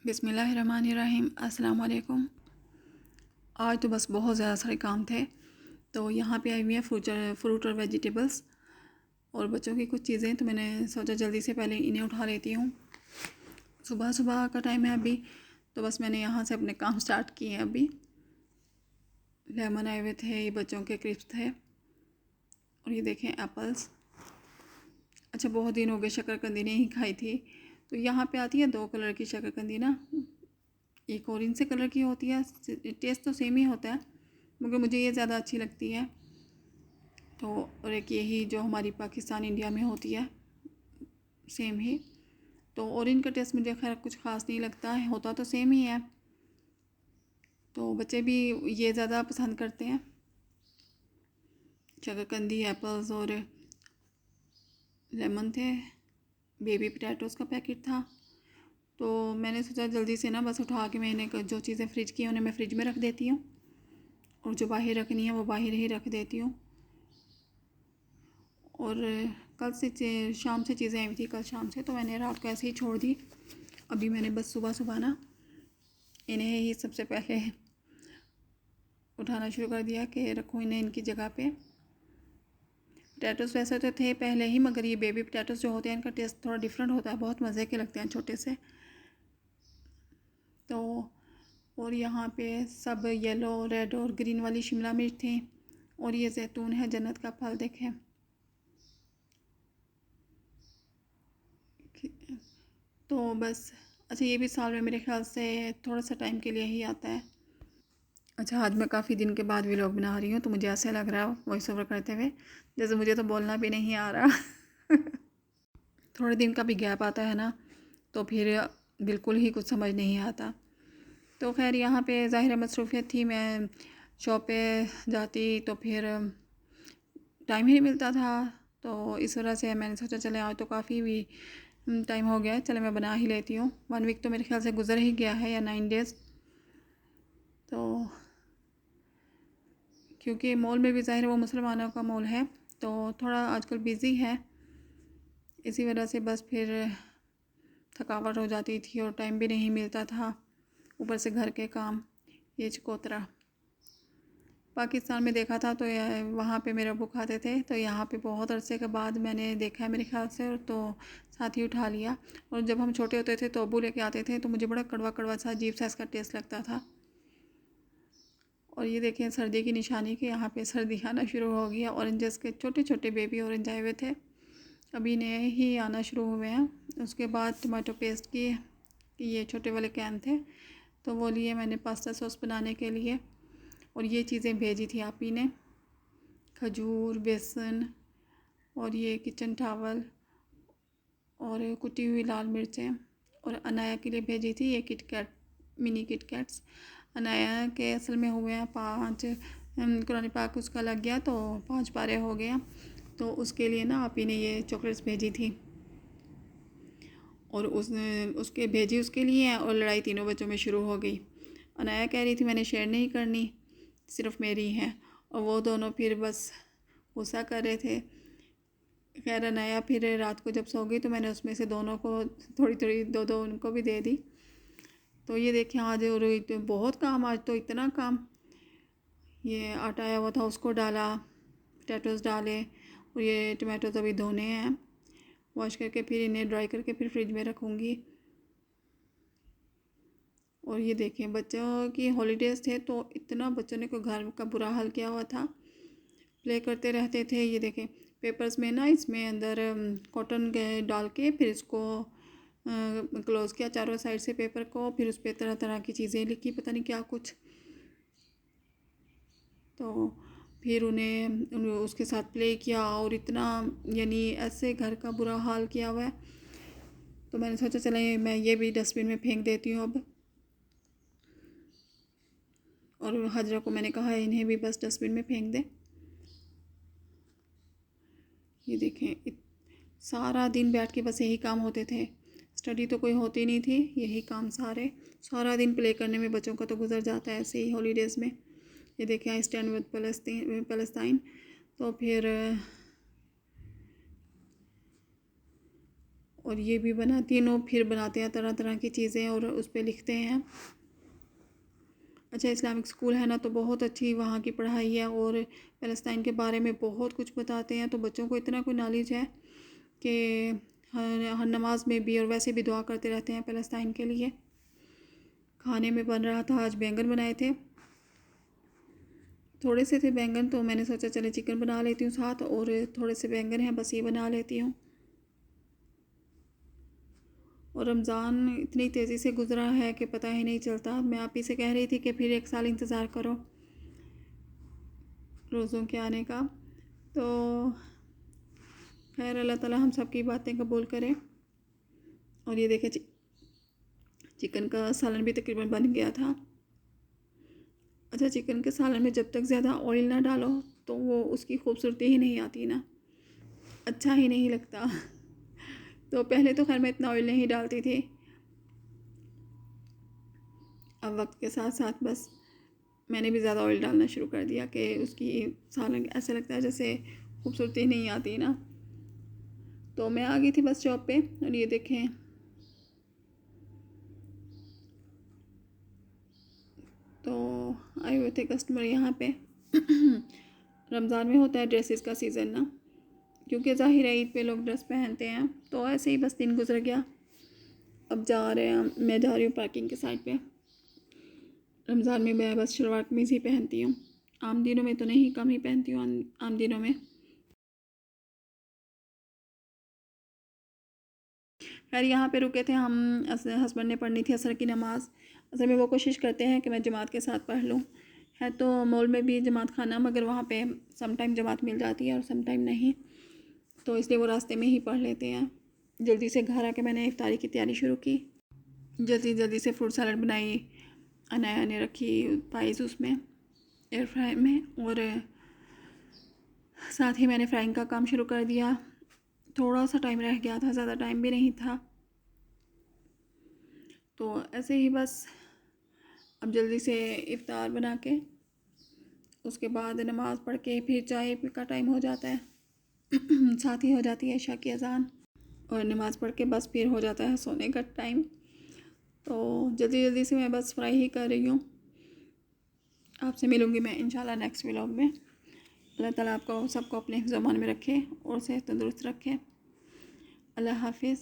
बिस्मिल्लाहिर्रहमानिर्रहीम। अस्सलाम वालेकुम। आज तो बस बहुत ज़्यादा सारे काम थे, तो यहाँ पे आई हुई है फ्रूट और वेजिटेबल्स और बच्चों की कुछ चीज़ें, तो मैंने सोचा जल्दी से पहले इन्हें उठा लेती हूँ। सुबह सुबह का टाइम है अभी, तो बस मैंने यहाँ से अपने काम स्टार्ट किए हैं। अभी लेमन आए हुए थे, ये बच्चों के क्रिस्प थे, और ये देखें एप्पल्स। अच्छा, बहुत दिन हो गए शक्करकंदी नहीं खाई थी। तो यहाँ पे आती है 2 कलर की शक्करकंदी ना, एक ऑरेंज से कलर की होती है, टेस्ट तो सेम ही होता है मगर मुझे ये ज़्यादा अच्छी लगती है। तो और एक यही जो हमारी पाकिस्तान इंडिया में होती है, सेम ही। तो ऑरेंज का टेस्ट मुझे खैर कुछ ख़ास नहीं लगता है, होता तो सेम ही है, तो बच्चे भी ये ज़्यादा पसंद करते हैं। शक्करकंदी, एप्पल्स और लेमन थे। बेबी पोटैटोज़ का पैकेट था, तो मैंने सोचा जल्दी से ना बस उठा के मैंने जो चीज़ें फ्रिज की हैं उन्हें मैं फ्रिज में रख देती हूँ, और जो बाहर रखनी है वो बाहर ही रख देती हूँ। और कल से शाम से चीज़ें आई थी, कल शाम से, तो मैंने रात को ऐसे ही छोड़ दी। अभी मैंने बस सुबह सुबह ना इन्हें ही सबसे पहले उठाना शुरू कर दिया कि रखूँ इन्हें इनकी जगह पे। पोटैटोज़ वैसे तो थे पहले ही, मगर ये बेबी पोटैटोज़ जो होते हैं इनका टेस्ट थोड़ा डिफरेंट होता है, बहुत मज़े के लगते हैं छोटे से। तो और यहाँ पे सब येलो, रेड और ग्रीन वाली शिमला मिर्च थी, और ये जैतून है, जन्नत का फल देखें। तो बस अच्छा, ये भी साल में मेरे ख्याल से थोड़ा सा टाइम के लिए ही आता है। अच्छा, आज मैं काफ़ी दिन के बाद व्लॉग बना रही हूँ, तो मुझे ऐसे लग रहा है वॉइस ओवर करते हुए जैसे मुझे तो बोलना भी नहीं आ रहा। थोड़े दिन का भी गैप आता है ना, तो फिर बिल्कुल ही कुछ समझ नहीं आता। तो खैर यहाँ पे ज़ाहिर मसरूफियत थी, मैं शॉप पे जाती तो फिर टाइम ही नहीं मिलता था, तो इस वजह से मैंने सोचा चले आज तो काफ़ी भी टाइम हो गया है, चले मैं बना ही लेती हूँ। 1 वीक तो मेरे ख्याल से गुजर ही गया है, या 9 डेज़। तो क्योंकि मॉल में भी ज़ाहिर वो मुसलमानों का मॉल है, तो थोड़ा आजकल बिज़ी है, इसी वजह से बस फिर थकावट हो जाती थी और टाइम भी नहीं मिलता था, ऊपर से घर के काम। ये चकोतरा पाकिस्तान में देखा था, तो वहाँ पे मेरे अब्बू खाते थे, तो यहाँ पे बहुत अरसे के बाद मैंने देखा है मेरे ख्याल से, तो साथ ही उठा लिया। और जब हम छोटे होते थे तो अब्बू लेके आते थे, तो मुझे बड़ा कड़वा कड़वा सा अजीब सा इसका टेस्ट लगता था। और ये देखें सर्दी की निशानी कि यहाँ पे सर्दी आना शुरू हो गया। ऑरेंजेस के छोटे छोटे बेबी ऑरेंज आए हुए थे, अभी नए ही आना शुरू हुए हैं। उसके बाद टमाटो पेस्ट की ये छोटे वाले कैन थे, तो वो लिए मैंने पास्ता सॉस बनाने के लिए। और ये चीज़ें भेजी थी आप ही ने, खजूर, बेसन, और ये किचन टावल, और कुटी हुई लाल मिर्चें। और अनाया के लिए भेजी थी ये किटकैट, मिनी किटकैट्स। अनाया के असल में हुए हैं 5, कुरान पाक उसका लग गया तो 5 पारे हो गया, तो उसके लिए ना आप ही ने ये चॉकलेट्स भेजी थी। और उसके भेजी उसके लिए हैं, और लड़ाई तीनों बच्चों में शुरू हो गई। अनाया कह रही थी मैंने शेयर नहीं करनी, सिर्फ मेरी है, और वो दोनों फिर बस गुस्सा कर रहे थे। खैर अनाया फिर रात को जब सो गई तो मैंने उसमें से दोनों को थोड़ी थोड़ी दो दो उनको भी दे दी। तो ये देखें आज और बहुत काम, आज तो इतना काम। ये आटा आया हुआ था उसको डाला, पोटैटोज़ डाले, और ये टमाटोज़ अभी धोने हैं, वॉश करके फिर इन्हें ड्राई करके फिर फ्रिज में रखूँगी। और ये देखें बच्चों की हॉलीडेज़ थे, तो इतना बच्चों ने को घर का बुरा हाल किया हुआ था, प्ले करते रहते थे। ये देखें पेपर्स में ना, इसमें अंदर कॉटन डाल के फिर इसको क्लोज़ किया चारों साइड से पेपर को, फिर उस पर तरह तरह की चीज़ें लिखी, पता नहीं क्या कुछ। तो फिर उन्हें उसके साथ प्ले किया, और इतना यानी ऐसे घर का बुरा हाल किया हुआ है। तो मैंने सोचा चले मैं ये भी डस्टबिन में फेंक देती हूँ अब। और हजरा को मैंने कहा इन्हें भी बस डस्टबिन में फेंक दे। ये देखें सारा दिन बैठ के बस यही काम होते थे, स्टडी तो कोई होती नहीं थी, यही काम सारा दिन प्ले करने में बच्चों का तो गुजर जाता है ऐसे ही हॉलीडेज़ में। ये देखें आई स्टैंड विद पैलेस्टाइन। तो फिर और ये भी बनाती हैं, फिर बनाते हैं तरह तरह की चीज़ें और उस पर लिखते हैं। अच्छा, इस्लामिक स्कूल है ना, तो बहुत अच्छी वहाँ की पढ़ाई है और फ़लस्तीन के बारे में बहुत कुछ बताते हैं। तो बच्चों को इतना कोई नॉलेज है कि हर नमाज में भी और वैसे भी दुआ करते रहते हैं फ़लस्तीन के लिए। खाने में बन रहा था, आज बैंगन बनाए थे, थोड़े से थे बैंगन, तो मैंने सोचा चले चिकन बना लेती हूँ साथ, और थोड़े से बैंगन हैं, बस ये बना लेती हूँ। और रमज़ान इतनी तेज़ी से गुज़रा है कि पता ही नहीं चलता। मैं आप ही से कह रही थी कि फिर 1 साल इंतज़ार करो रोज़ों के आने का। तो खैर, अल्लाह ताला हम सब की बातें कबूल करे। और ये देखें, चिकन का सालन भी तकरीबन बन गया था। अच्छा, चिकन के सालन में जब तक ज़्यादा ऑयल ना डालो तो वो उसकी खूबसूरती ही नहीं आती ना, अच्छा ही नहीं लगता। तो पहले तो खैर मैं इतना ऑयल नहीं डालती थी, अब वक्त के साथ साथ बस मैंने भी ज़्यादा ऑयल डालना शुरू कर दिया कि उसकी सालन ऐसा लगता है जैसे खूबसूरती नहीं आती ना। तो मैं आ गई थी बस शॉप पे, और ये देखें तो आए हुए थे कस्टमर यहाँ पे। रमज़ान में होता है ड्रेसेस का सीज़न ना, क्योंकि ज़ाहिर है ईद पे लोग ड्रेस पहनते हैं। तो ऐसे ही बस दिन गुजर गया। अब जा रहे हैं, मैं जा रही हूँ पार्किंग के साइड पे। रमज़ान में मैं बस शलवार कमीज़ ही पहनती हूँ, आम दिनों में तो नहीं, कम ही पहनती हूँ आम दिनों में। खैर, यहाँ पे रुके थे हम, हस्बैंड ने पढ़नी थी असर की नमाज़। असल में वो कोशिश करते हैं कि मैं जमात के साथ पढ़ लूँ। है तो मॉल में भी जमात खाना, मगर वहाँ पे सम टाइम जमात मिल जाती है और सम टाइम नहीं, तो इसलिए वो रास्ते में ही पढ़ लेते हैं। जल्दी से घर आके मैंने इफ्तारी की तैयारी शुरू की। जल्दी जल्दी से फ्रूट सलाद बनाई, अनाया ने रखी पाइस उसमें एयर फ्राई में, और साथ ही मैंने फ्राइंग का काम शुरू कर दिया। थोड़ा सा टाइम रह गया था, ज़्यादा टाइम भी नहीं था। तो ऐसे ही बस अब जल्दी से इफ्तार बना के उसके बाद नमाज़ पढ़ के फिर चाय का टाइम हो जाता है। साथ ही हो जाती है इशा की अज़ान, और नमाज़ पढ़ के बस फिर हो जाता है सोने का टाइम। तो जल्दी जल्दी से मैं बस फ्राई ही कर रही हूँ। आपसे मिलूँगी मैं इंशाल्लाह नेक्स्ट व्लॉग में। अल्लाह ताला आपको सबको अपने ज़मान में रखे और सेहत तंदुरुस्त रखे। अल्लाह हाफिज़।